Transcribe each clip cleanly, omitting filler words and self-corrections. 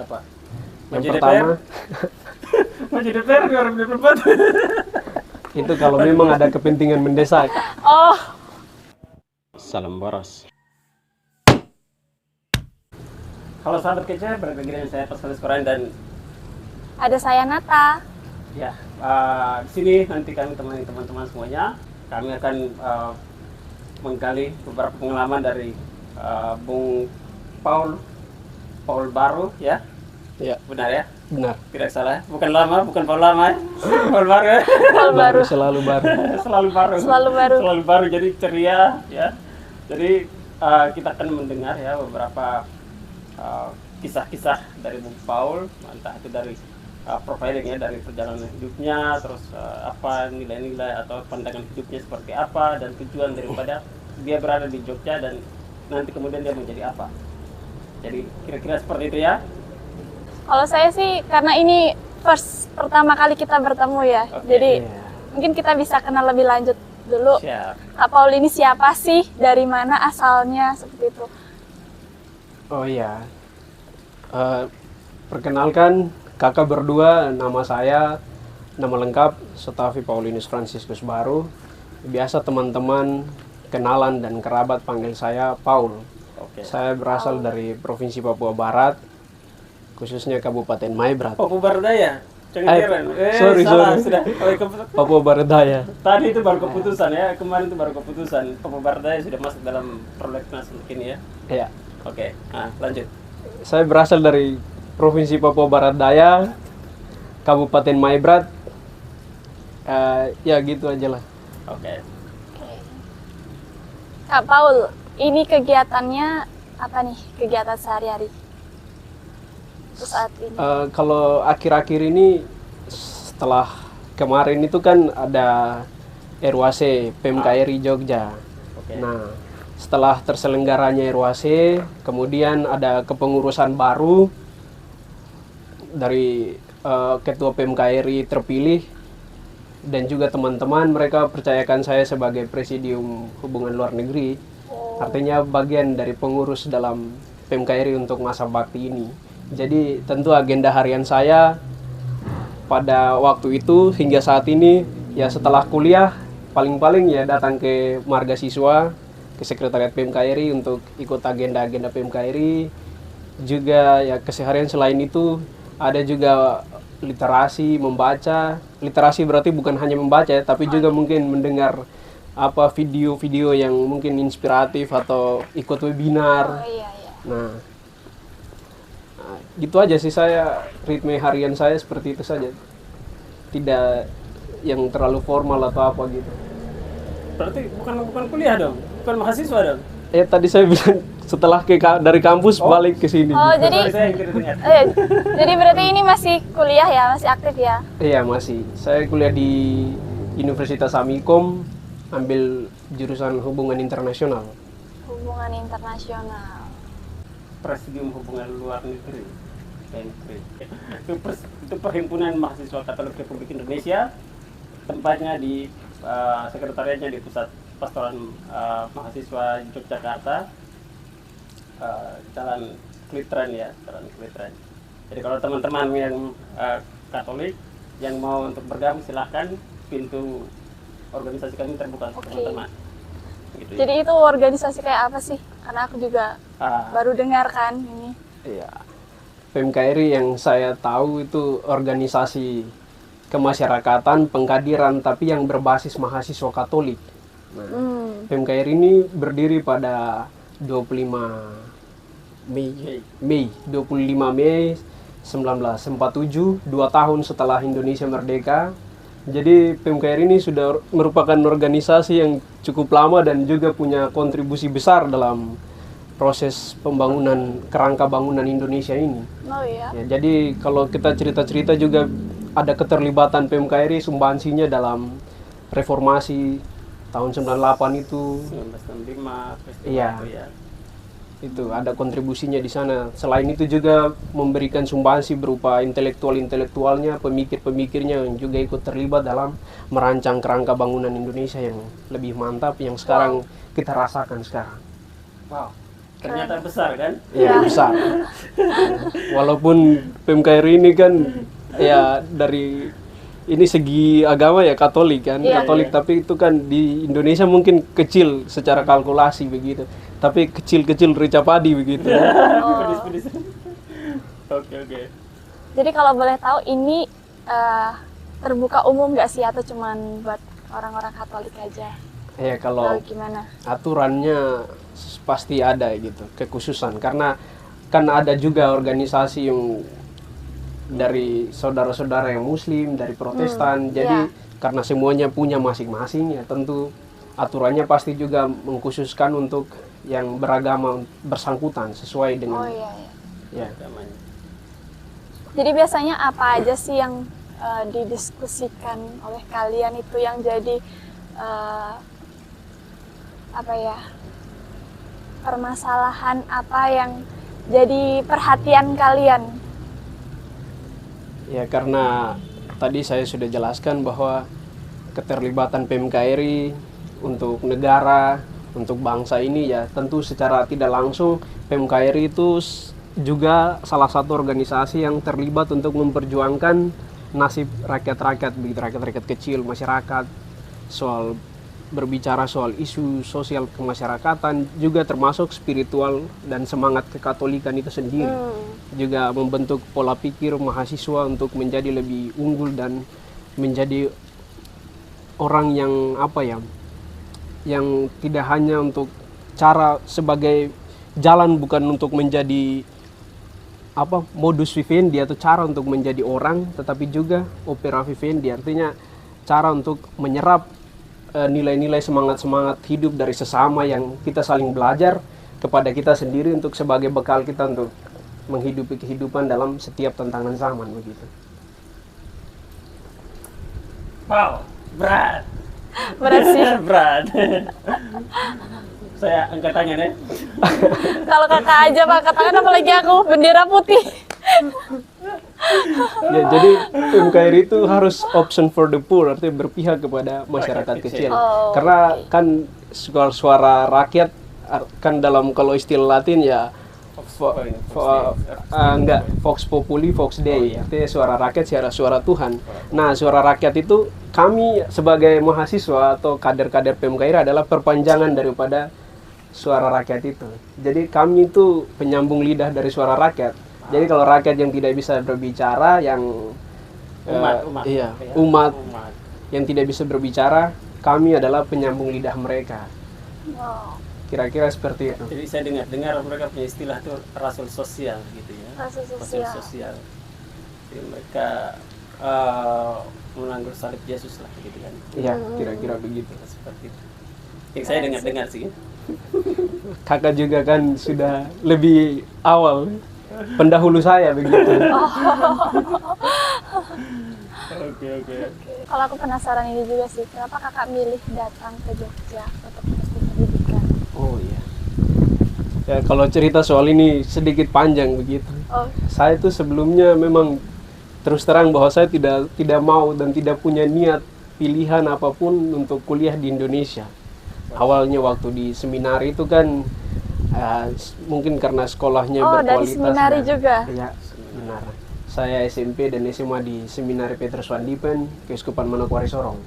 Apa? Yang Maju pertama, DPR? Maju DPR 2024. itu kalau memang ada kepentingan mendesak. Oh, Salam boros. Halo sahabat kece, berada dengan saya Pascalis Koran dan ada saya Nata. ya di sini nanti kami temani teman-teman semuanya. Kami akan menggali beberapa pengalaman dari Bung Paul Baru ya. Ya, Benar ya? benar. Tidak salah. Bukan lama, bukan Paul lama ya. Paul Baru ya. Hal baru. Selalu baru. Selalu baru. Selalu baru. Selalu baru, jadi ceria ya. Jadi kita akan mendengar ya beberapa kisah-kisah dari Bung Paul, entah itu dari profilingnya, dari perjalanan hidupnya, terus apa nilai-nilai atau pandangan hidupnya seperti apa, dan tujuan daripada dia berada di Jogja dan nanti kemudian dia menjadi apa. Jadi kira-kira seperti itu ya. Kalau saya sih karena ini pertama kali kita bertemu ya, Oke. jadi Iya. mungkin kita bisa kenal lebih lanjut dulu. Siap. Kak Paul ini siapa sih? Dari mana asalnya? Seperti itu. Oh iya. Perkenalkan kakak berdua, nama saya, nama lengkap Setafi Paulinus Franciscus Baru. Biasa teman-teman kenalan dan kerabat panggil saya Paul. Oke. Saya berasal dari Provinsi Papua Barat, khususnya Kabupaten Maibrat. Papua Barat Daya. Cengiran. Sorry. Salah, sudah. Papua Barat Daya. Tadi itu baru keputusan ya, kemarin itu baru keputusan. Papua Barat Daya sudah masuk dalam prolegnas ini ya. Iya. Oke, nah lanjut. Saya berasal dari Provinsi Papua Barat Daya, Kabupaten Maibrat. Ya gitu aja lah. Oke. Oke. Kak Paul, ini kegiatannya apa nih? Kegiatan sehari-hari untuk saat ini? Kalau akhir-akhir ini, setelah kemarin itu kan ada RWAC PMKRI Jogja. Oke. Nah, setelah terselenggaranya RWAC, kemudian ada kepengurusan baru dari Ketua PMKRI terpilih, dan juga teman-teman mereka percayakan saya sebagai Presidium Hubungan Luar Negeri. Artinya bagian dari pengurus dalam PMKRI untuk masa bakti ini. Jadi tentu agenda harian saya pada waktu itu hingga saat ini ya setelah kuliah paling-paling ya datang ke marga siswa, ke sekretariat PMKRI untuk ikut agenda-agenda PMKRI. Juga ya keseharian selain itu ada juga literasi, membaca. Literasi berarti bukan hanya membaca ya, tapi juga mungkin mendengar apa video-video yang mungkin inspiratif atau ikut webinar. Oh iya, iya. Nah, gitu aja sih saya, ritme harian saya seperti itu saja. Tidak yang terlalu formal atau apa gitu. Berarti bukan kuliah dong, bukan mahasiswa dong. Tadi saya bilang setelah dari kampus balik ke sini. Oh, Sorry, jadi saya yang tidak dengar. jadi berarti ini masih kuliah ya, masih aktif ya? Iya masih. Saya kuliah di Universitas Amikom, ambil jurusan Hubungan Internasional. Hubungan internasional. Presidium Hubungan Luar Negeri. PNKRI. Itu Perhimpunan Mahasiswa Katolik Republik Indonesia. Tempatnya di sekretariatnya di Pusat Pastoran Mahasiswa Yogyakarta, Jalan Klitren ya, Jalan Klitren. Jadi kalau teman-teman yang Katolik yang mau untuk bergabung silahkan, pintu organisasi kami terbuka untuk Oke. teman-teman. Gitu ya. Jadi itu organisasi kayak apa sih? Karena aku juga Ah, baru dengar kan ini. Iya. PMKRI yang saya tahu itu organisasi kemasyarakatan, pengkaderan, tapi yang berbasis mahasiswa Katolik. Nah, PMKRI ini berdiri pada 25 Mei 1947, 2 tahun setelah Indonesia merdeka. Jadi PMKRI ini sudah merupakan organisasi yang cukup lama dan juga punya kontribusi besar dalam proses pembangunan kerangka bangunan Indonesia ini. Oh iya. Ya, jadi kalau kita cerita-cerita juga ada keterlibatan PMKRI sumbansinya dalam reformasi tahun 98 itu. 1965 peristiwa Iya. itu ya. Itu ada kontribusinya di sana. Selain itu juga memberikan sumbangsi berupa intelektualnya, pemikir-pemikirnya yang juga ikut terlibat dalam merancang kerangka bangunan Indonesia yang lebih mantap yang sekarang kita rasakan sekarang. Wow. Ternyata besar kan? Ya, besar. Walaupun PMKRI ini kan ya dari ini segi agama ya Katolik kan, Iya. Katolik, tapi itu kan di Indonesia mungkin kecil secara kalkulasi begitu. Tapi kecil-kecil rica padi begitu. Pedis-pedis. Oke. Jadi kalau boleh tahu ini terbuka umum nggak sih atau cuman buat orang-orang Katolik aja? Ya kalau Atau gimana? aturannya pasti ada gitu, kekhususan karena kan ada juga organisasi yang dari saudara-saudara yang Muslim, dari Protestan, jadi karena semuanya punya masing-masing ya tentu aturannya pasti juga mengkhususkan untuk yang beragama bersangkutan sesuai dengan Oh iya. ya. Namanya. Jadi biasanya apa aja sih yang didiskusikan oleh kalian itu yang jadi apa ya, permasalahan apa yang jadi perhatian kalian? Ya karena tadi saya sudah jelaskan bahwa keterlibatan PMKRI untuk negara, untuk bangsa ini ya tentu secara tidak langsung PMKRI itu juga salah satu organisasi yang terlibat untuk memperjuangkan nasib rakyat-rakyat, begitu rakyat-rakyat kecil, masyarakat, soal berbicara soal isu sosial kemasyarakatan, juga termasuk spiritual dan semangat kekatolikan itu sendiri. Juga membentuk pola pikir mahasiswa untuk menjadi lebih unggul dan menjadi orang yang apa ya, yang tidak hanya untuk cara sebagai jalan, bukan untuk menjadi apa modus vivendi atau cara untuk menjadi orang, tetapi juga opera vivendi, artinya cara untuk menyerap nilai-nilai semangat-semangat hidup dari sesama yang kita saling belajar kepada kita sendiri untuk sebagai bekal kita untuk menghidupi kehidupan dalam setiap tantangan zaman begitu. Wow, berat. Berat sih. Berat. Saya angkat tangan ya. Kalau kakak aja Pak, katakan apalagi aku bendera putih. Ya, jadi PMKRI itu harus option for the poor, artinya berpihak kepada masyarakat kecil. Karena kan suara rakyat kan dalam kalau istilah Latin ya Vox Populi, Vox Dei, artinya suara rakyat, suara Tuhan. Nah, suara rakyat itu kami sebagai mahasiswa atau kader-kader PMKRI adalah perpanjangan daripada suara rakyat itu. Jadi kami itu penyambung lidah dari suara rakyat. Jadi kalau rakyat yang tidak bisa berbicara, yang umat yang tidak bisa berbicara, kami adalah penyambung lidah mereka. Wow. Kira-kira seperti itu. Jadi saya dengar mereka punya istilah itu rasul sosial gitu ya. Rasul sosial. Jadi mereka menanggur salib Yesus lah gitu kan. Iya, kira-kira begitu. Seperti itu. Yang saya dengar sih. Kakak juga kan sudah lebih awal, pendahulu saya begitu. Oke. Kalau aku penasaran ini juga sih, kenapa kakak milih datang ke Jogja untuk festival pendidikan? Oh iya. Ya kalau cerita soal ini sedikit panjang begitu. Oh. Saya itu sebelumnya memang terus terang bahwa saya tidak mau dan tidak punya niat pilihan apapun untuk kuliah di Indonesia. Awalnya waktu di seminari itu kan mungkin karena sekolahnya berkualitas. Dari seminari juga? Iya, benar. Saya SMP dan SMA di Seminari Petrus Van Diepen, Keuskupan Manokwari Sorong.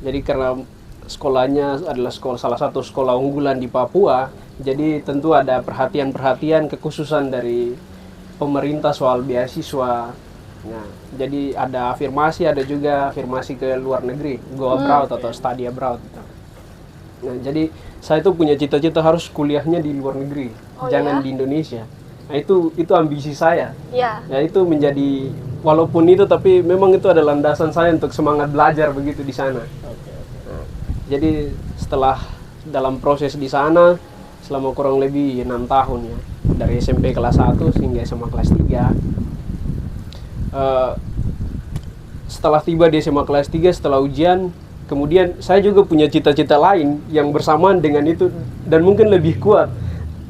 Jadi karena sekolahnya adalah salah satu sekolah unggulan di Papua, jadi tentu ada perhatian-perhatian kekhususan dari pemerintah soal beasiswa. Nah, jadi ada juga afirmasi ke luar negeri, go abroad atau study abroad. Nah, jadi saya itu punya cita-cita harus kuliahnya di luar negeri, jangan di Indonesia. Nah, itu ambisi saya. Iya. Ya itu menjadi, walaupun itu tapi memang itu ada landasan saya untuk semangat belajar begitu di sana. Nah, jadi setelah dalam proses di sana selama kurang lebih 6 tahun ya, dari SMP kelas 1 hingga SMA kelas 3. Setelah tiba di SMA kelas 3 setelah ujian, kemudian saya juga punya cita-cita lain yang bersamaan dengan itu dan mungkin lebih kuat.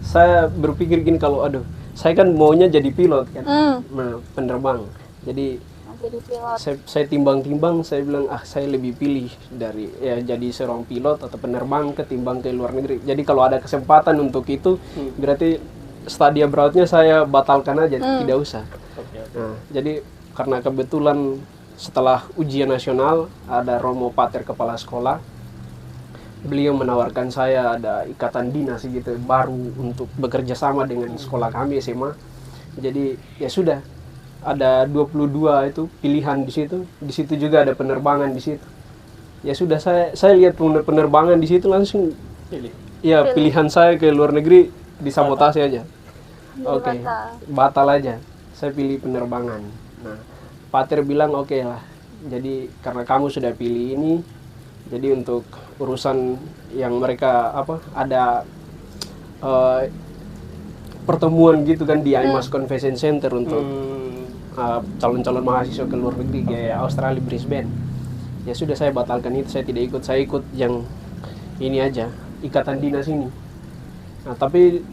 Saya berpikir gini, kalau saya kan maunya jadi pilot kan, penerbang. Jadi jadi pilot. Saya timbang-timbang, saya bilang saya lebih pilih dari ya jadi seorang pilot atau penerbang ketimbang ke luar negeri. Jadi kalau ada kesempatan untuk itu, berarti studi abroad-nya saya batalkan aja, tidak usah. Oke. Nah, jadi karena kebetulan setelah ujian nasional ada Romo Pater kepala sekolah, beliau menawarkan saya ada ikatan dinas gitu baru untuk bekerja sama dengan sekolah kami SMA. Jadi ya sudah ada 22 itu pilihan di situ. Di situ juga ada penerbangan di situ. Ya sudah saya lihat penerbangan di situ langsung Pilih. ya pilihan saya ke luar negeri disabotase aja. Oke, batal aja. Saya pilih penerbangan. Nah, Pater bilang oke lah. Jadi karena kamu sudah pilih ini, jadi untuk urusan yang mereka ada pertemuan gitu kan di IMAS Convention Center untuk calon-calon mahasiswa ke luar negeri kayak Australia, Brisbane. Ya sudah saya batalkan itu, saya tidak ikut. Saya ikut yang ini aja, ikatan dinas ini. Nah, tapi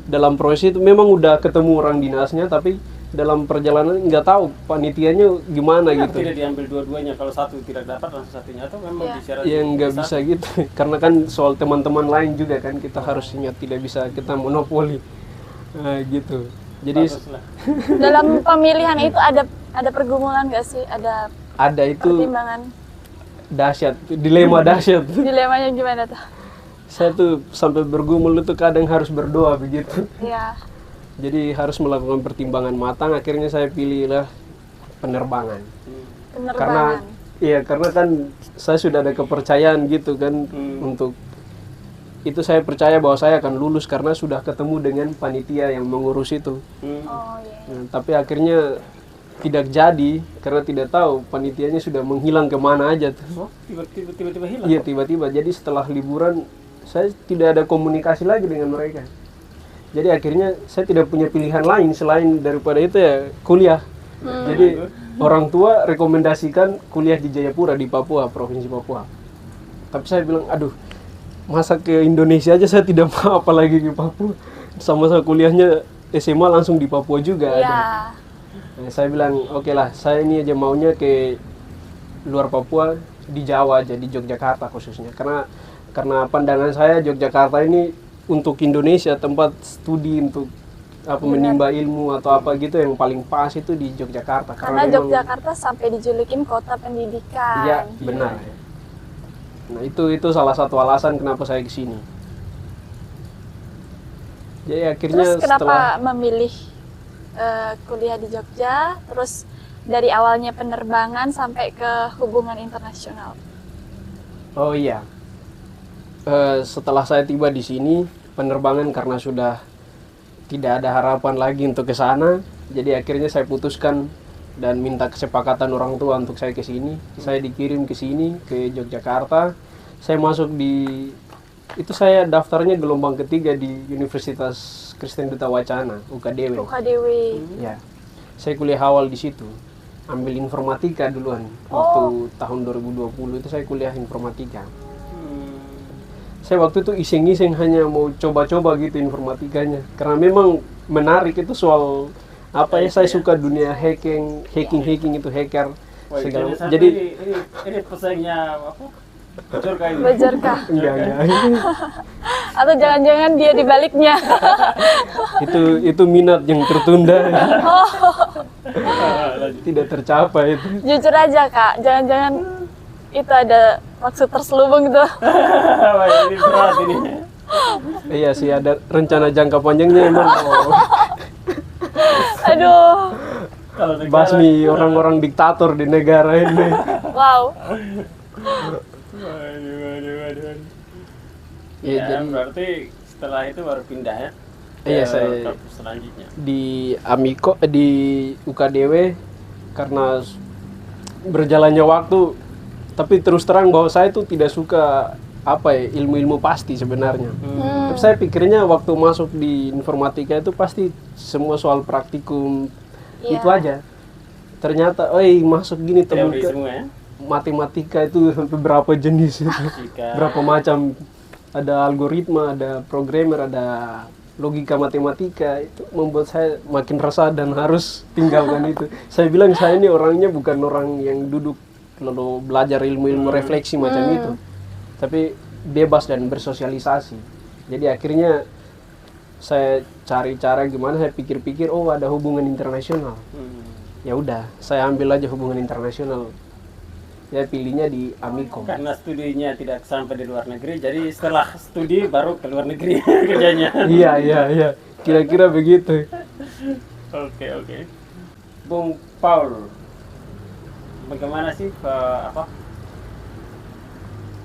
dalam proses itu memang udah ketemu orang dinasnya, tapi dalam perjalanan nggak tahu panitianya gimana Kenapa gitu. tidak diambil dua-duanya? Kalau satu tidak dapat langsung satunya atau memang disyarat? Ya nggak bisa gitu, karena kan soal teman-teman lain juga kan kita harus ingat tidak bisa kita monopoli gitu. Jadi Baguslah. Dalam pemilihan itu ada pergumulan nggak sih? Ada itu pertimbangan. dahsyat, dilema dahsyat. Dilemanya gimana tuh? Saya tuh sampai bergumul itu kadang harus berdoa begitu. Iya. Jadi harus melakukan pertimbangan matang. Akhirnya saya pilihlah penerbangan. Penerbangan. Karena kan saya sudah ada kepercayaan gitu kan untuk itu saya percaya bahwa saya akan lulus karena sudah ketemu dengan panitia yang mengurus itu. Oh iya. Nah, tapi akhirnya tidak jadi karena tidak tahu panitianya sudah menghilang kemana aja tuh. Oh, tiba-tiba hilang. Iya tiba-tiba. Jadi setelah liburan saya tidak ada komunikasi lagi dengan mereka. Jadi akhirnya saya tidak punya pilihan lain selain daripada itu ya kuliah. Jadi orang tua rekomendasikan kuliah di Jayapura di Papua, Provinsi Papua. Tapi saya bilang, aduh, masa ke Indonesia aja saya tidak mau apalagi ke Papua. Sama-sama kuliahnya SMA langsung di Papua juga ada. Nah, saya bilang, oke lah, saya ini aja maunya ke luar Papua, di Jawa aja, di Yogyakarta khususnya. Karena pandangan saya Yogyakarta ini untuk Indonesia tempat studi untuk menimba ilmu atau apa gitu yang paling pas itu di Yogyakarta. Karena Yogyakarta sampai dijulukin kota pendidikan. Iya, benar. Nah, itu salah satu alasan kenapa saya ke sini. Jadi akhirnya Terus kenapa memilih kuliah di Jogja, terus dari awalnya penerbangan sampai ke hubungan internasional? Oh iya. Setelah saya tiba di sini, penerbangan karena sudah tidak ada harapan lagi untuk ke sana, jadi akhirnya saya putuskan dan minta kesepakatan orang tua untuk saya ke sini. Saya dikirim ke sini ke Yogyakarta. Saya masuk saya daftarnya gelombang ketiga di Universitas Kristen Duta Wacana, UKDW. UKDW. Ya. Saya kuliah awal di situ. Ambil informatika duluan. Waktu tahun 2020 itu saya kuliah informatika. Saya waktu itu iseng-iseng hanya mau coba-coba gitu informatikanya. Karena memang menarik itu soal saya suka dunia hacking itu hacker segala. Jadi ini pesannya apa? Bojorka ini. Bojorka. Enggak. Atau jangan-jangan dia di baliknya. itu minat yang tertunda. Tidak tercapai itu. Jujur aja Kak, jangan-jangan itu ada maksud terselubung gitu. Ini berat ini. Iya sih, ada rencana jangka panjangnya emang. Aduh. Kalau Basmi orang-orang diktator di negara ini. Wow. Waduh. Ya, jadi berarti setelah itu baru pindah ya? Iya, saya selanjutnya di Amiko di UKDW karena berjalannya waktu. Tapi terus terang bahwa saya itu tidak suka ilmu-ilmu pasti sebenarnya. Tapi saya pikirnya waktu masuk di informatika itu pasti semua soal praktikum itu aja. Ternyata, masuk gini teman semua ya? Matematika itu sampai berapa jenis itu, berapa macam. Ada algoritma, ada programmer, ada logika matematika itu membuat saya makin resah dan harus tinggalkan itu. Saya bilang saya ini orangnya bukan orang yang duduk lalu belajar ilmu-ilmu refleksi macam itu, tapi bebas dan bersosialisasi. Jadi akhirnya saya cari cara gimana, saya pikir-pikir, oh ada hubungan internasional. Ya udah, saya ambil aja hubungan internasional. Saya pilihnya di Amikom. Karena studinya tidak sampai di luar negeri, jadi setelah studi baru ke luar negeri kerjanya. Iya. Kira-kira begitu. Oke. Bung Paul, bagaimana sih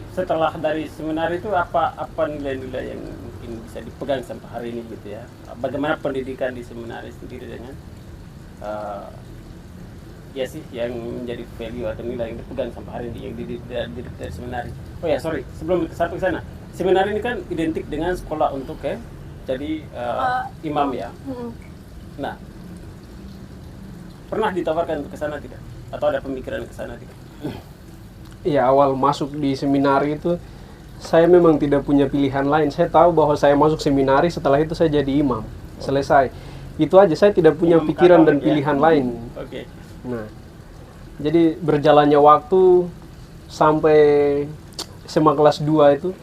setelah dari seminar itu apa nilai-nilai yang mungkin bisa dipegang sampai hari ini gitu ya? Bagaimana pendidikan di seminar sendiri dengan ya sih yang menjadi value atau nilai yang dipegang sampai hari ini yang dididik dari seminar. Oh ya sorry, sebelum sampai ke sana, seminar ini kan identik dengan sekolah untuk jadi imam ya. Nah, pernah ditawarkan untuk ke sana tidak? Atau ada pemikiran ke sana tidak? Iya, awal masuk di seminari itu saya memang tidak punya pilihan lain. Saya tahu bahwa saya masuk seminari, setelah itu saya jadi imam. Selesai. Itu aja, saya tidak punya pikiran dan pilihan lain. Oke. Nah, jadi berjalannya waktu sampai SMA kelas 2 itu,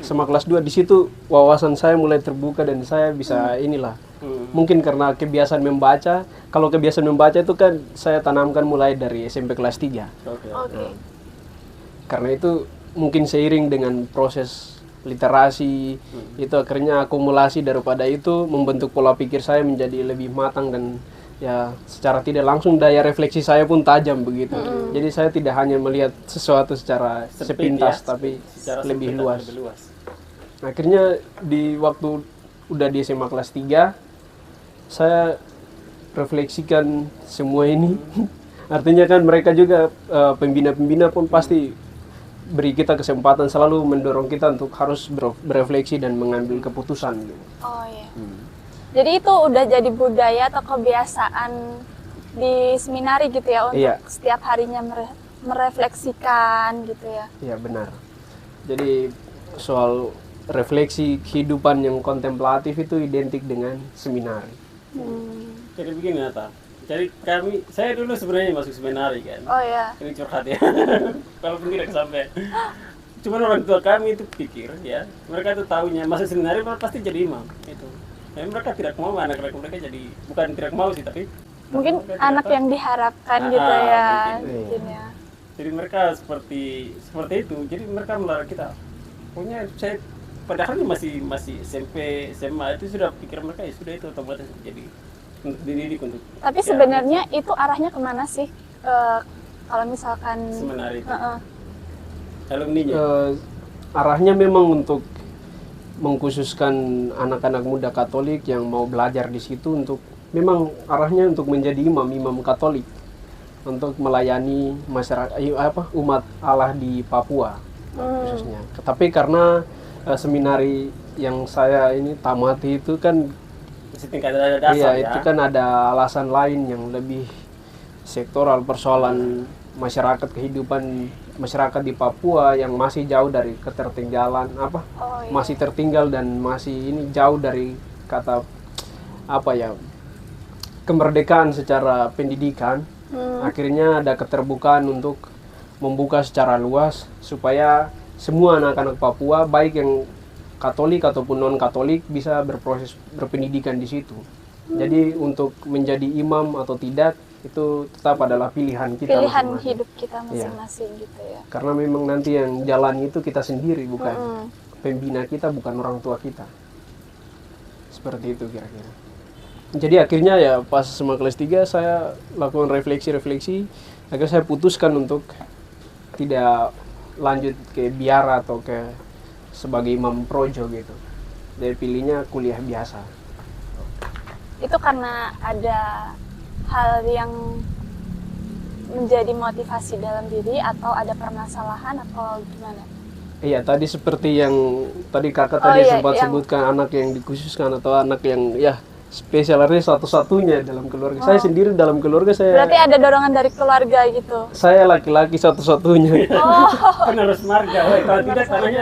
SMA kelas 2 di situ wawasan saya mulai terbuka dan saya bisa inilah. Mungkin karena kebiasaan membaca. Kalau kebiasaan membaca itu kan saya tanamkan mulai dari SMP kelas 3. Oke. Karena itu mungkin seiring dengan proses literasi itu akhirnya akumulasi daripada itu membentuk pola pikir saya menjadi lebih matang dan ya secara tidak langsung daya refleksi saya pun tajam begitu. Jadi saya tidak hanya melihat sesuatu secara sepintas tapi secara lebih sempit luas. dan lebih luas. Akhirnya di waktu udah di SMA kelas 3 saya refleksikan semua ini. Artinya kan mereka juga pembina-pembina pun pasti beri kita kesempatan, selalu mendorong kita untuk harus berefleksi dan mengambil keputusan. Oh iya. Jadi itu udah jadi budaya atau kebiasaan di seminari gitu ya untuk setiap harinya merefleksikan gitu ya. Iya benar. Jadi soal refleksi kehidupan yang kontemplatif itu identik dengan seminari. Jadi begini Nata. Jadi saya dulu sebenarnya masuk seminari kan. Oh ya. Ini curhat ya. Walaupun tidak sampai. Cuman orang tua kami itu pikir ya, mereka tuh tahunya masuk seminari pasti jadi imam itu. Dan mereka tidak mau anak-anak mereka jadi, bukan tidak mau sih tapi mungkin anak yang diharapkan gitu ya. Mungkin ya. Jadi mereka seperti itu. Jadi mereka melarang kita. Pokoknya saya padahal masih SMP, SMA itu sudah pikir mereka ya sudah itu otomatis jadi untuk dididik untuk. Tapi sebenarnya itu arahnya kemana sih? Kalau misalkan seminari itu. Alumninya. Arahnya memang untuk mengkhususkan anak-anak muda Katolik yang mau belajar di situ, untuk memang arahnya untuk menjadi imam Katolik untuk melayani masyarakat umat Allah di Papua khususnya. Tapi karena seminari yang saya ini tamati itu kan tingkat dasar iya, itu kan ada alasan lain yang lebih sektoral, persoalan masyarakat, kehidupan masyarakat di Papua yang masih jauh dari ketertinggalan masih tertinggal dan masih ini jauh dari kata kemerdekaan secara pendidikan. Akhirnya ada keterbukaan untuk membuka secara luas supaya semua anak-anak Papua baik yang Katolik ataupun non Katolik bisa berproses berpendidikan di situ. Jadi untuk menjadi imam atau tidak itu tetap adalah pilihan kita, pilihan hidup kita masing-masing gitu ya. Karena memang nanti yang jalan itu kita sendiri, bukan pembina kita, bukan orang tua kita. Seperti itu kira-kira. Jadi akhirnya ya pas SMA kelas 3 saya lakukan refleksi, akhirnya saya putuskan untuk tidak lanjut ke biara atau ke sebagai imam projo gitu. Jadi pilihnya kuliah biasa. Itu karena ada hal yang menjadi motivasi dalam diri atau ada permasalahan atau gimana? Iya, tadi seperti yang tadi kakak sempat sebutkan, anak yang dikhususkan atau anak yang spesial, artinya satu-satunya dalam keluarga. Saya sendiri dalam keluarga saya. Berarti ada dorongan dari keluarga gitu. Saya laki-laki satu-satunya. Penerus marga. Kalau tidak tanahnya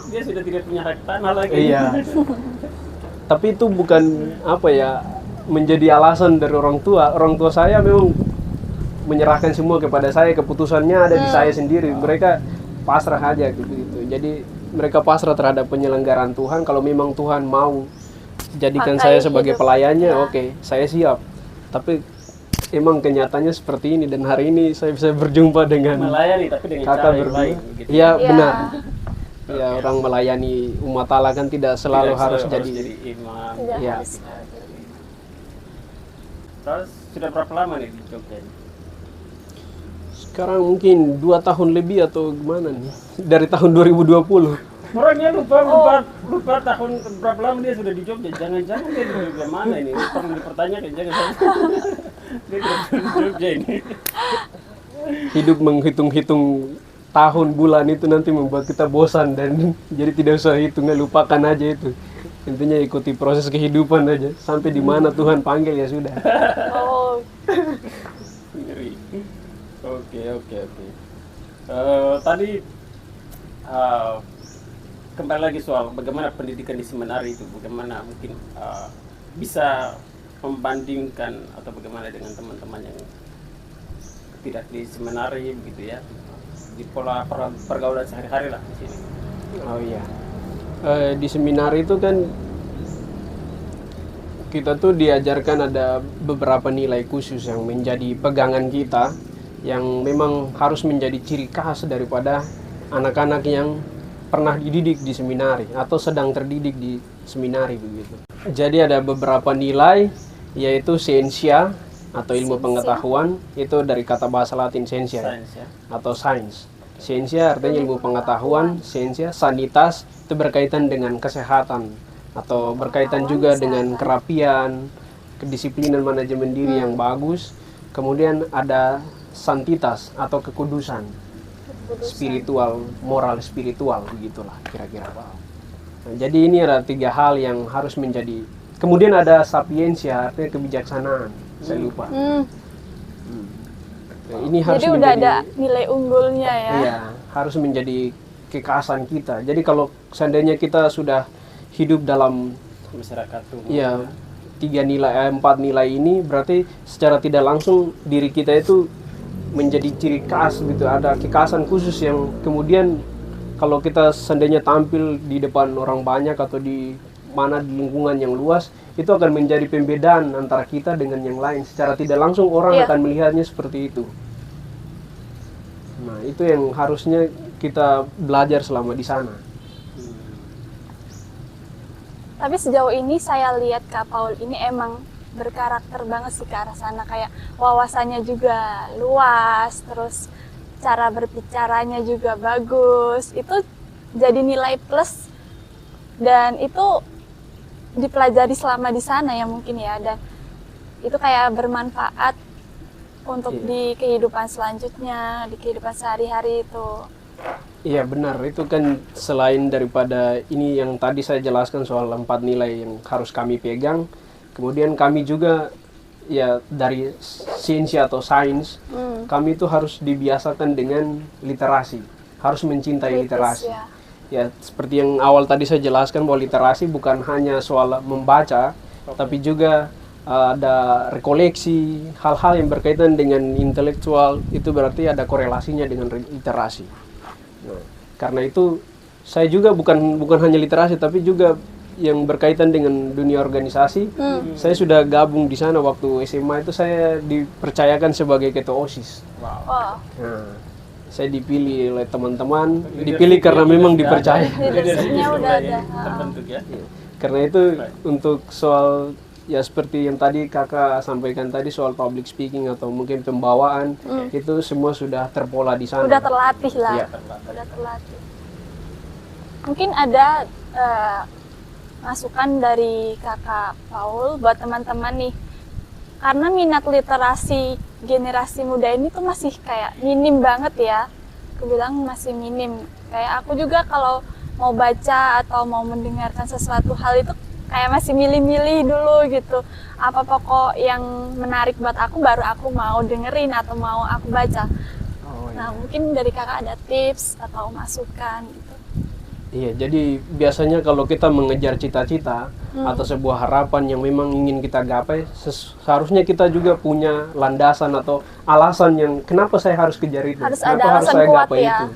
dia sudah tidak punya hak tanah lagi. Iya. Tapi itu bukan apa ya menjadi alasan dari orang tua. Orang tua saya memang menyerahkan semua kepada saya, keputusannya ada di saya sendiri. Mereka pasrah aja gitu. Jadi mereka pasrah terhadap penyelenggaraan Tuhan. Kalau memang Tuhan mau jadikan Pakai saya sebagai hidup. pelayannya, Ya. oke, saya siap. Tapi emang kenyataannya seperti ini, dan hari ini saya bisa berjumpa dengan Melayani tapi dengan kakak cara yang berdua. baik begitu. Iya, Ya. benar. Ya, orang melayani umat Allah kan tidak selalu Tidak harus selalu jadi. imam. Tidak Iya. harus. Terus sudah berapa lama nih di Jogja ini? Sekarang mungkin 2 tahun lebih atau gimana nih? Dari tahun 2020. Orangnya lupa tahun berapa lama dia sudah di Jogja. Jangan-jangan dia di Jogja mana ini? Ini perlu dipertanyakan, jangan dia tidak di Jogja ini. Hidup menghitung-hitung tahun bulan itu nanti membuat kita bosan, dan jadi tidak usah hitungnya, lupakan aja itu. Intinya ikuti proses kehidupan aja, sampai di mana Tuhan panggil ya sudah. Oh, Ngeri. Oke. Tadi kembali lagi soal bagaimana pendidikan di seminari itu, bagaimana mungkin bisa membandingkan atau bagaimana dengan teman-teman yang tidak di seminari begitu ya, di pola pergaulan sehari-hari lah di sini. Oh iya. Di seminari itu kan kita tuh diajarkan ada beberapa nilai khusus yang menjadi pegangan kita, yang memang harus menjadi ciri khas daripada anak-anak yang pernah dididik di seminari atau sedang terdidik di seminari begitu. Jadi ada beberapa nilai, yaitu scientia atau ilmu pengetahuan, itu dari kata bahasa Latin scientia Sains ya. atau sains. Scientia artinya ilmu pengetahuan, scientia, sanitas itu berkaitan dengan kesehatan atau berkaitan juga dengan kerapian, kedisiplinan manajemen diri yang bagus. Kemudian ada santitas atau kekudusan, spiritual, moral spiritual, begitulah kira-kira. Nah, jadi ini ada 3 hal yang harus menjadi. Kemudian ada sapiensia, artinya kebijaksanaan. Saya lupa. Nah, ini harus jadi udah menjadi, ada nilai unggulnya ya. iya, harus menjadi kekhasan kita. Jadi kalau seandainya kita sudah hidup dalam Masyarakat tuh. ya 4 nilai ini, berarti secara tidak langsung diri kita itu menjadi ciri khas gitu, ada kekhasan khusus yang kemudian kalau kita seandainya tampil di depan orang banyak atau di mana di lingkungan yang luas, itu akan menjadi pembedaan antara kita dengan yang lain. Secara tidak langsung orang Iya. akan melihatnya seperti itu. Nah, itu yang harusnya kita belajar selama di sana. Tapi sejauh ini saya lihat Kak Paul ini emang berkarakter banget sih ke arah sana, kayak wawasannya juga luas, terus cara berbicaranya juga bagus. Itu jadi nilai plus, dan itu dipelajari selama di sana ya mungkin ya, dan itu kayak bermanfaat untuk Iya. di kehidupan selanjutnya, di kehidupan sehari-hari itu. Iya benar, itu kan selain daripada ini yang tadi saya jelaskan soal 4 nilai yang harus kami pegang, kemudian kami juga ya dari scientia atau sains, kami itu harus dibiasakan dengan literasi, harus mencintai Kritis, literasi. ya. Ya seperti yang awal tadi saya jelaskan bahwa literasi bukan hanya soal membaca, tapi juga ada rekoleksi, hal-hal yang berkaitan dengan intelektual, itu berarti ada korelasinya dengan literasi. Nah, karena itu saya juga bukan hanya literasi, tapi juga yang berkaitan dengan dunia organisasi. Saya sudah gabung di sana waktu SMA itu, saya dipercayakan sebagai ketua OSIS. Wow. Wow. Nah, saya dipilih oleh teman-teman, dipilih karena memang dipercaya. Leadershipnya udah ada. Terbentuk ya. Karena itu untuk soal ya seperti yang tadi kakak sampaikan tadi soal public speaking atau mungkin pembawaan, itu semua sudah terpola di sana. Udah terlatih lah. Iya. Udah terlatih. Mungkin ada masukan dari Kakak Paul buat teman-teman nih. Karena minat literasi generasi muda ini tuh masih kayak minim banget ya. Aku bilang masih minim. Kayak aku juga kalau mau baca atau mau mendengarkan sesuatu hal itu kayak masih milih-milih dulu gitu. Apa pokok yang menarik buat aku baru aku mau dengerin atau mau aku baca. Oh, iya. Nah, mungkin dari kakak ada tips atau masukan gitu. Iya, jadi biasanya kalau kita mengejar cita-cita, atau sebuah harapan yang memang ingin kita gapai, seharusnya kita juga punya landasan atau alasan yang kenapa saya harus kejar itu, Harus kenapa ada alasan saya kuat gapai ya. itu.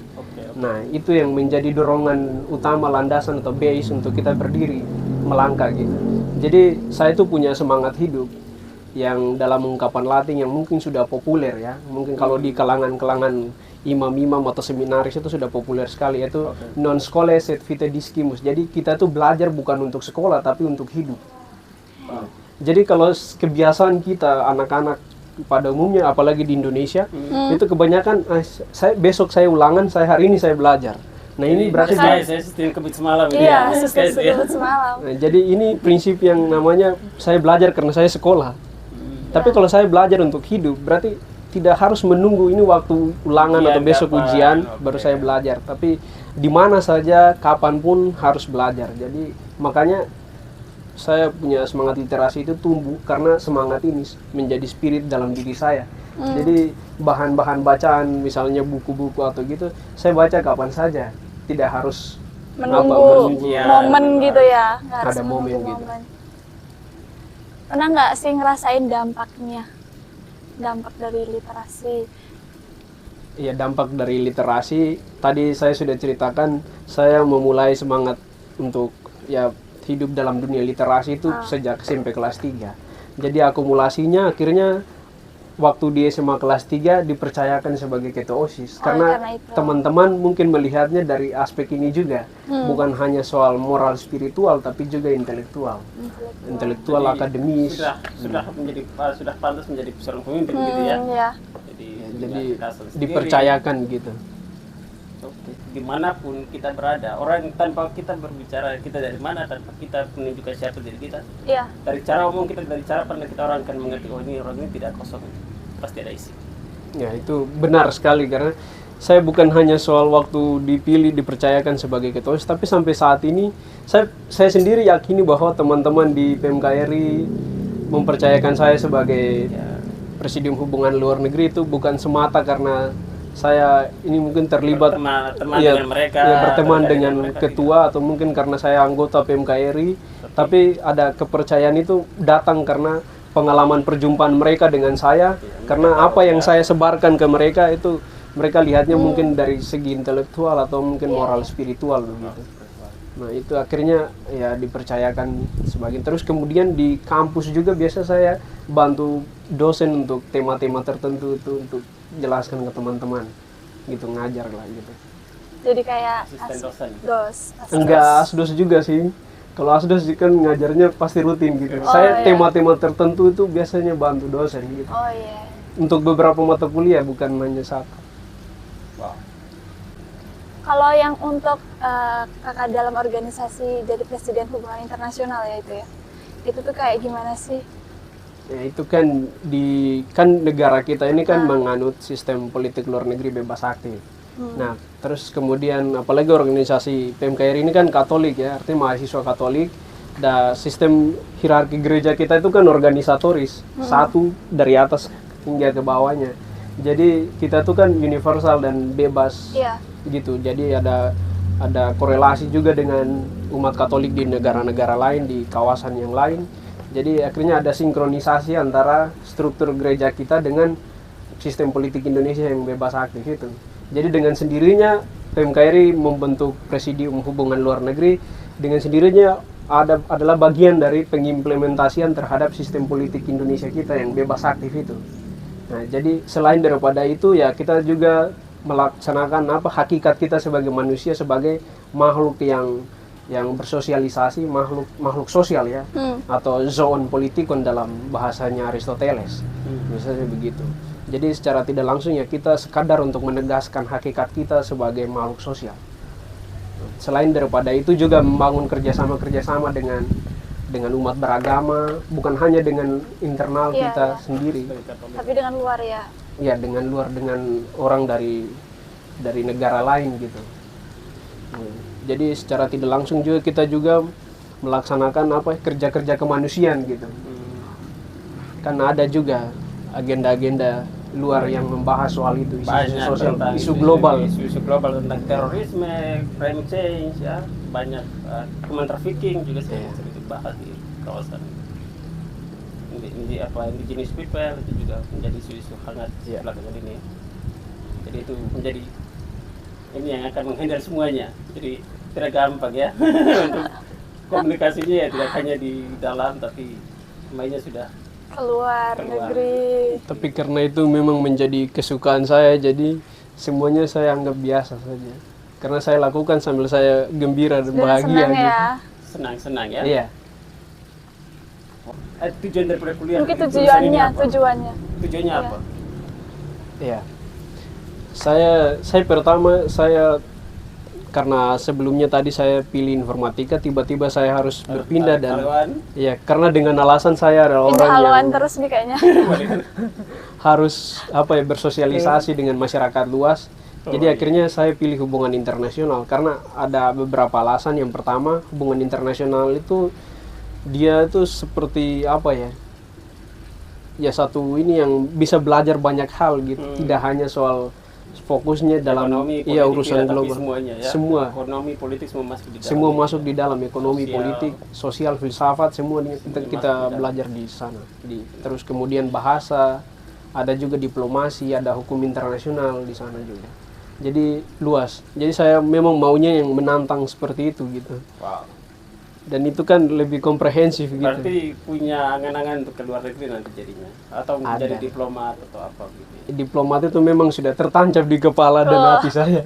Nah, itu yang menjadi dorongan utama, landasan atau base untuk kita berdiri, melangkah gitu. Jadi saya itu punya semangat hidup yang dalam ungkapan Latin yang mungkin sudah populer ya. Mungkin kalau di kalangan-kalangan imam-imam atau seminaris itu sudah populer sekali, yaitu non scholae sed vitae discimus. Jadi kita tuh belajar bukan untuk sekolah tapi untuk hidup. Jadi kalau kebiasaan kita anak-anak pada umumnya, apalagi di Indonesia, itu kebanyakan besok saya ulangan, hari ini saya belajar. Nah ini berarti saya sistem kebut semalam ini. Iya, ya. sistem kebut semalam. Nah, jadi ini prinsip yang namanya saya belajar karena saya sekolah. Tapi kalau saya belajar untuk hidup, berarti tidak harus menunggu ini waktu ulangan atau besok ujian baru saya belajar. Tapi di mana saja, kapanpun harus belajar. Jadi makanya saya punya semangat literasi itu tumbuh karena semangat ini menjadi spirit dalam diri saya. Jadi bahan-bahan bacaan, misalnya buku-buku atau gitu, saya baca kapan saja. Tidak harus Menunggu momen gitu ya. Nggak harus ada momen menunggu gitu. momen. Pernah nggak sih ngerasain dampaknya? Dampak dari literasi? Iya, dampak dari literasi. Tadi saya sudah ceritakan, saya memulai semangat untuk ya hidup dalam dunia literasi itu sejak SMP kelas 3. Jadi akumulasinya akhirnya waktu di SMA kelas 3 dipercayakan sebagai ketua OSIS. Karena teman-teman mungkin melihatnya dari aspek ini juga. Bukan hanya soal moral spiritual tapi juga intelektual. Intelektual akademis. Sudah pantas menjadi seorang pemimpin gitu ya. Iya. Jadi dipercayakan gitu. Dimanapun kita berada, orang tanpa kita berbicara kita dari mana, tanpa kita menunjukkan siapa diri kita, dari cara omong kita, dari cara pandang kita, orang akan mengerti, oh ini orang ini tidak kosong, pasti ada isi. Ya itu benar sekali, karena saya bukan hanya soal waktu dipilih dipercayakan sebagai ketua OSIS, tapi sampai saat ini saya sendiri yakini bahwa teman-teman di PMKRI mempercayakan saya sebagai Presidium Hubungan Luar Negeri itu bukan semata karena saya ini mungkin terlibat dengan mereka, berteman dengan ketua atau mungkin karena saya anggota PMKRI, tapi ada kepercayaan itu datang karena pengalaman perjumpaan mereka dengan saya, karena apa yang saya sebarkan ke mereka itu mereka lihatnya mungkin dari segi intelektual atau mungkin moral spiritual begitu. Nah itu akhirnya ya dipercayakan sebagian. Terus kemudian di kampus juga biasa saya bantu dosen untuk tema-tema tertentu itu untuk jelaskan ke teman-teman gitu, ngajar lah gitu. Jadi kayak asisten dos. Enggak asdos juga sih. Kalau asdos kan ngajarnya pasti rutin gitu. Saya tema-tema tertentu itu biasanya bantu dosen gitu. Oh iya. Untuk beberapa mata kuliah bukan hanya satu. Kalau yang untuk kakak dalam organisasi jadi presiden hubungan internasional ya itu tuh kayak gimana sih? Ya itu kan negara kita ini kan menganut sistem politik luar negeri bebas aktif. Nah terus kemudian apalagi organisasi PMKRI ini kan Katolik ya, artinya mahasiswa Katolik. Dan sistem hierarki gereja kita itu kan organisatoris, satu dari atas hingga ke bawahnya. Jadi kita tuh kan universal dan bebas gitu. Jadi ada korelasi juga dengan umat Katolik di negara-negara lain, di kawasan yang lain. Jadi akhirnya ada sinkronisasi antara struktur gereja kita dengan sistem politik Indonesia yang bebas aktif itu. Jadi dengan sendirinya PMKRI membentuk Presidium Hubungan Luar Negeri, dengan sendirinya adalah bagian dari pengimplementasian terhadap sistem politik Indonesia kita yang bebas aktif itu. Nah, jadi selain daripada itu ya kita juga melaksanakan hakikat kita sebagai manusia, sebagai makhluk yang bersosialisasi, makhluk sosial ya, atau zoon politikon dalam bahasanya Aristoteles, misalnya begitu. Jadi secara tidak langsung ya kita sekadar untuk menegaskan hakikat kita sebagai makhluk sosial. Selain daripada itu juga membangun kerjasama dengan umat beragama, bukan hanya dengan internal kita sendiri, tapi dengan luar ya. Ya dengan luar, dengan orang dari negara lain gitu. Jadi secara tidak langsung juga kita juga melaksanakan kerja-kerja kemanusiaan gitu. Karena ada juga agenda-agenda luar yang membahas soal itu, isu sosial, isu global tentang terorisme, climate change ya, banyak human trafficking juga sering dibahas di kawasan ini apa indigenous people, itu juga menjadi isu-isu hangat belakangan ini. Jadi itu menjadi ini yang akan menghandle semuanya. Jadi tidak gampang ya untuk komunikasinya ya, tidak hanya di dalam tapi mainnya sudah keluar negeri. Tapi karena itu memang menjadi kesukaan saya, jadi semuanya saya anggap biasa saja. Karena saya lakukan sambil saya gembira dan bahagia. Senang gitu. ya. Senang-senang ya. Iya. Tujuan daripada kuliah. Mungkin jurusan ini tujuannya, apa? Tujuannya Iya. apa? Iya. Saya pertama karena sebelumnya tadi saya pilih informatika, tiba-tiba saya harus berpindah dan iya, karena dengan alasan saya adalah Pindah orang haluan yang terus nih kayaknya. harus bersosialisasi dengan masyarakat luas. Jadi akhirnya saya pilih hubungan internasional karena ada beberapa alasan. Yang pertama, hubungan internasional itu dia itu seperti ya satu ini yang bisa belajar banyak hal gitu, tidak hanya soal fokusnya dalam ekonomi, urusan tapi global, semuanya ya. semua Ekonomi, politik semua masuk di dalam. semua masuk di dalam ekonomi, Sosial. politik, sosial, filsafat, semua kita masuk di belajar di sana. Terus kemudian bahasa, ada juga diplomasi, ada hukum internasional di sana juga. Jadi luas. Jadi saya memang maunya yang menantang seperti itu gitu. Wow. Dan itu kan lebih komprehensif gitu. Berarti punya angan-angan untuk ke luar negeri nanti jadinya, atau menjadi Ada. diplomat atau apa gitu. Diplomat itu memang sudah tertancap di kepala dan hati saya.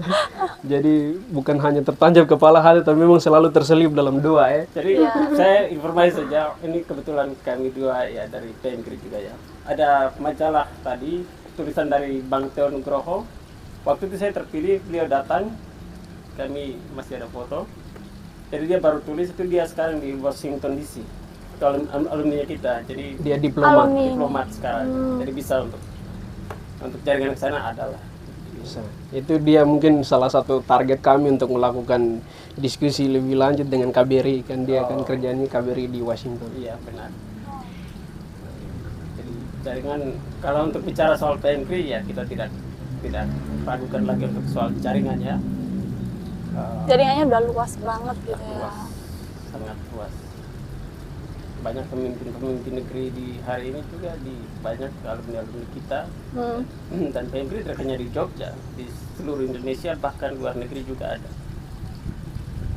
Jadi bukan hanya tertancap kepala hati, tapi memang selalu terselip dalam doa ya. Jadi saya informasi saja, ini kebetulan kami dua ya dari PMKRI juga ya. Ada majalah tadi, tulisan dari Bang Teo Nugroho. Waktu itu saya terpilih, beliau datang, kami masih ada foto. Jadi dia baru tulis itu, dia sekarang di Washington DC. Itu alumni kita, jadi Dia diplomat. diplomat sekarang. Jadi bisa untuk jaringan ke sana adalah. Bisa. Itu dia mungkin salah satu target kami untuk melakukan diskusi lebih lanjut dengan KBRI, kan dia kan kerjanya KBRI di Washington. Iya benar. Jadi jaringan, kalau untuk bicara soal PMKRI ya kita tidak ragukan lagi untuk soal jaringannya. Jaringannya udah luas banget gitu ya. Luas, sangat luas. Banyak pemimpin-pemimpin negeri di hari ini juga, di banyak alumni-alumni kita. Dan PMKRI tidak hanya di Jogja, di seluruh Indonesia, bahkan luar negeri juga ada.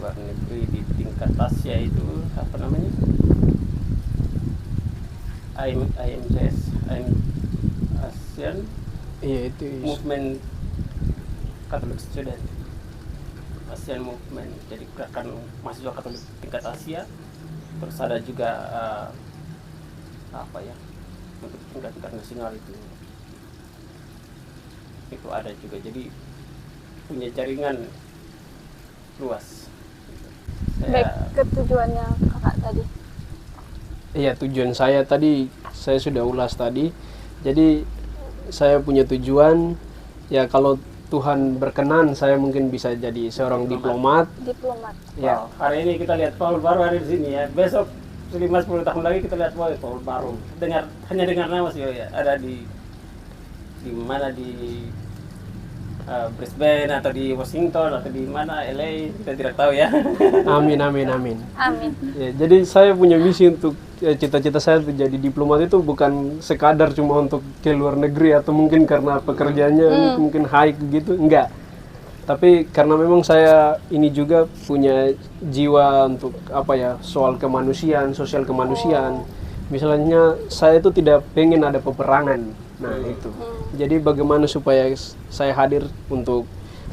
Luar negeri di tingkat Asia itu apa namanya? IMCS, ASEAN Iya itu. Movement Catholic Student, ASEAN Movement, jadi gerakan mahasiswa Katolik tingkat Asia. Terus ada juga untuk tingkat internasional itu ada juga, jadi punya jaringan luas. Baik ke tujuannya kakak tadi. Iya, tujuan saya tadi saya sudah ulas tadi. Jadi saya punya tujuan ya, kalau Tuhan berkenan saya mungkin bisa jadi seorang diplomat. Ya. Wow. Hari ini kita lihat Paul baru ada di sini ya. Besok 5-10 tahun lagi kita lihat Paul baru. Hanya dengar nama sih ya. Ada di mana, di Brisbane atau di Washington atau di mana, LA, kita tidak tahu ya. Amin. Ya, jadi saya punya misi untuk cita-cita saya untuk jadi diplomat itu bukan sekadar cuma untuk ke luar negeri atau mungkin karena pekerjaannya mungkin high gitu, enggak. Tapi karena memang saya ini juga punya jiwa untuk soal kemanusiaan, sosial kemanusiaan. Misalnya saya itu tidak pengen ada peperangan. Nah itu. Jadi bagaimana supaya saya hadir untuk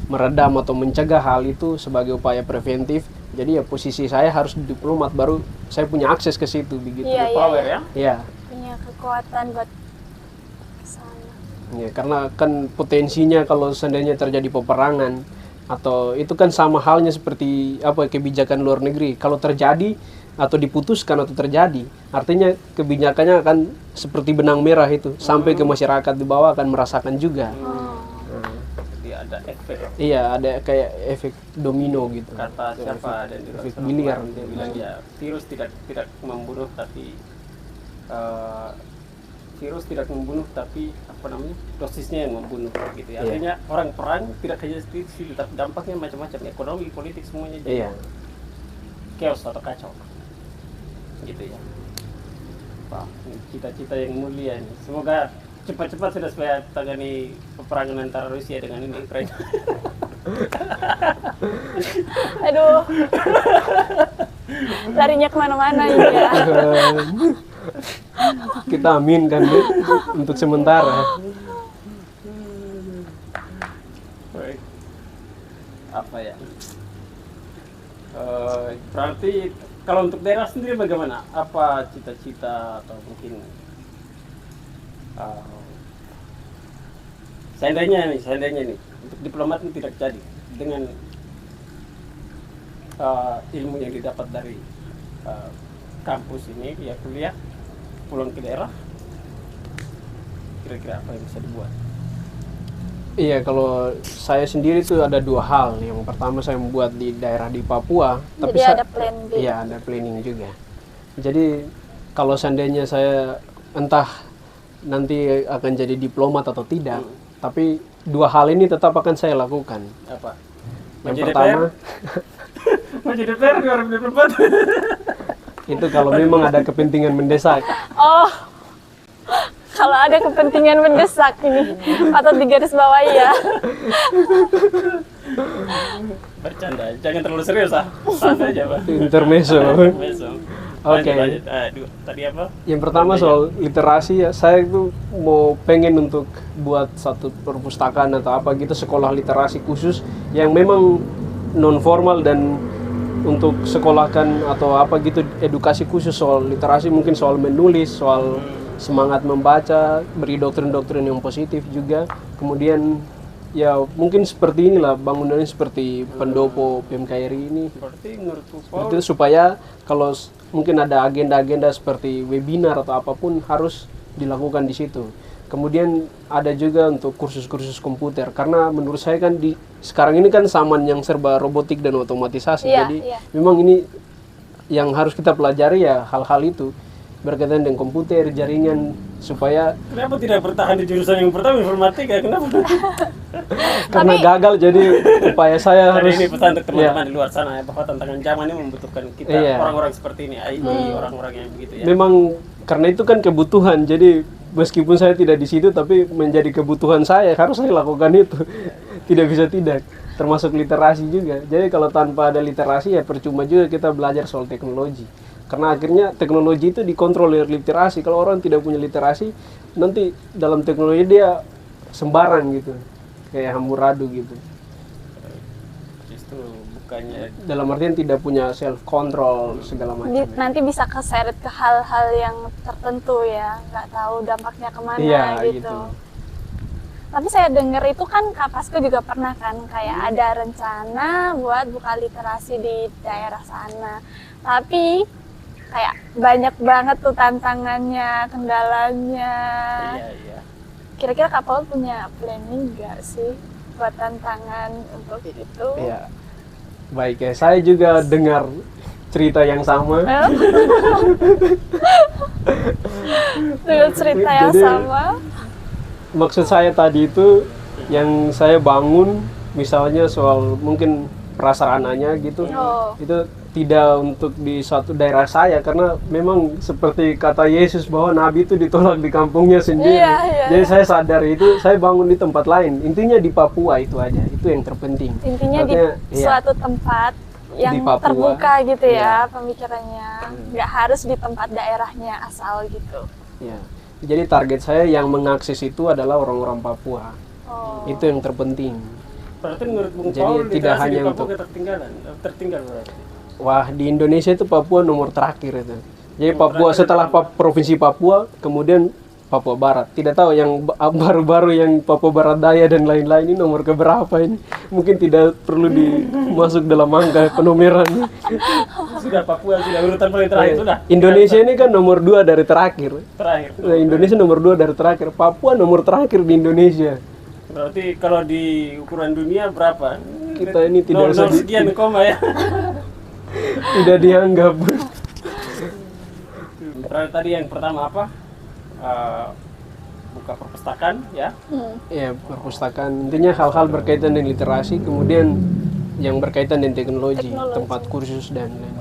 meredam atau mencegah hal itu sebagai upaya preventif. Jadi ya posisi saya harus diplomat, baru saya punya akses ke situ begitu. Iya, Power ya. Iya. Punya kekuatan buat kesana. Ya, karena kan potensinya kalau seandainya terjadi peperangan atau itu kan sama halnya seperti kebijakan luar negeri. Kalau terjadi atau diputuskan atau terjadi, artinya kebijakannya akan seperti benang merah itu sampai ke masyarakat di bawah akan merasakan juga. Jadi ada efek. Iya, ada kayak efek domino gitu. Kata siapa ada di efek biliar. Dia bilang ya virus tidak membunuh tapi dosisnya yang membunuh gitu ya. Artinya orang perang tidak hanya di situ, tapi dampaknya macam-macam, ekonomi, politik semuanya jadi chaos atau kacau. gitu ya. Wah, ini cita-cita yang mulia nih. Semoga cepat-cepat sudah supaya tangani peperangan antara Rusia dengan ini Ukraina. Aduh. Larinya kemana-mana ini ya. Kita aminkan deh untuk sementara. Baik. Apa ya? Berarti kalau untuk daerah sendiri bagaimana? Apa cita-cita atau mungkin seandainya nih untuk diplomat ini tidak jadi dengan ilmu yang didapat dari kampus ini ya kuliah pulang ke daerah, kira-kira apa yang bisa dibuat? Iya, kalau saya sendiri tuh ada dua hal. Yang pertama saya membuat di daerah di Papua, Jadi ada plan B. Iya, ada planning juga. Jadi kalau seandainya saya entah nanti akan jadi diplomat atau tidak, tapi dua hal ini tetap akan saya lakukan. Apa? Yang Maju pertama, Maju DPR 2024. itu kalau memang ada kepentingan mendesak. Oh, kalau ada kepentingan mendesak ini patut digarisbawahi ya. Bercanda, jangan terlalu serius ah. Santai aja Pak. Intermezzo. Besok. Oke. Lanjut. Tadi apa? Yang pertama soal literasi ya, saya itu mau pengen untuk buat satu perpustakaan atau apa gitu, sekolah literasi khusus yang memang non formal dan untuk sekolahkan atau apa gitu, edukasi khusus soal literasi, mungkin soal menulis, soal semangat membaca, beri doktrin-doktrin yang positif juga. Kemudian ya mungkin seperti inilah bangunannya seperti pendopo PMKRI ini. Berarti menurutku Itu supaya kalau mungkin ada agenda-agenda seperti webinar atau apapun harus dilakukan di situ. Kemudian ada juga untuk kursus-kursus komputer, karena menurut saya kan sekarang ini kan zaman yang serba robotik dan otomatisasi. Iya, Jadi iya. memang ini yang harus kita pelajari ya hal-hal itu berkaitan dengan komputer, jaringan, supaya kenapa tidak bertahan di jurusan yang pertama informatika? Kenapa? karena gagal, jadi upaya saya Tadi harus ini pesan untuk teman-teman ya, di luar sana ya, bahwa tantangan zaman ini membutuhkan kita Iya. orang-orang seperti ini, IT, orang-orang yang begitu ya. memang karena itu kan kebutuhan. Jadi meskipun saya tidak di situ, tapi menjadi kebutuhan saya, harus saya lakukan itu. Tidak bisa tidak, termasuk literasi juga. Jadi kalau tanpa ada literasi ya percuma juga kita belajar soal teknologi. Karena akhirnya teknologi itu dikontrol oleh literasi. Kalau orang tidak punya literasi, nanti dalam teknologi dia sembarang gitu, kayak amburadul gitu. Justru bukannya Dalam artian tidak punya self control segala macam. Nanti bisa keseret ke hal-hal yang tertentu ya, nggak tahu dampaknya kemana Iya, gitu. gitu. Tapi saya dengar itu kan Kak Pasko juga pernah kan kayak ada rencana buat buka literasi di daerah sana. Tapi kayak banyak banget tuh tantangannya, kendalanya. iya. Kira-kira Kak Paul punya planning nggak sih buat tantangan untuk itu? Iya. Baik ya, saya juga dengar cerita yang sama. Dengan cerita yang Jadi, sama. Maksud saya tadi itu yang saya bangun, misalnya soal mungkin prasarananya gitu, Oh. itu tidak untuk di suatu daerah saya, karena memang seperti kata Yesus bahwa Nabi itu ditolak di kampungnya sendiri. Iya, iya, Jadi iya. saya sadar itu, saya bangun di tempat lain. Intinya di Papua itu aja, itu yang terpenting. Intinya di Artinya, iya. suatu tempat yang Di Papua. terbuka gitu ya Iya. pemikirannya. Nggak harus di tempat daerahnya asal gitu. Ya. Jadi target saya yang mengakses itu adalah orang-orang Papua. Oh. Itu yang terpenting. Berarti menurut Bung Jadi Paul tidak literasi hanya di Papua untuk- tertinggal berarti. Wah, di Indonesia itu Papua nomor terakhir itu. Jadi Nomor Papua terakhir setelah Provinsi Papua, kemudian Papua Barat. Tidak tahu yang baru-baru yang Papua Barat Daya dan lain-lain ini nomor keberapa ini. Mungkin tidak perlu dimasuk dalam angka penomorannya. Sudah Papua sudah urutan paling terakhir sudah. Indonesia ini kan nomor 2 dari terakhir. Terakhir. Nah, Indonesia nomor 2 dari terakhir. Papua nomor terakhir di Indonesia. Berarti kalau di ukuran dunia berapa? Kita ini tidak nol sekian koma ya. Tidak dianggap. Berarti tadi yang pertama apa? Buka perpustakaan ya. Ya, perpustakaan. Intinya hal-hal berkaitan dengan literasi, kemudian yang berkaitan dengan teknologi, Teknologi. tempat kursus dan lain-lain.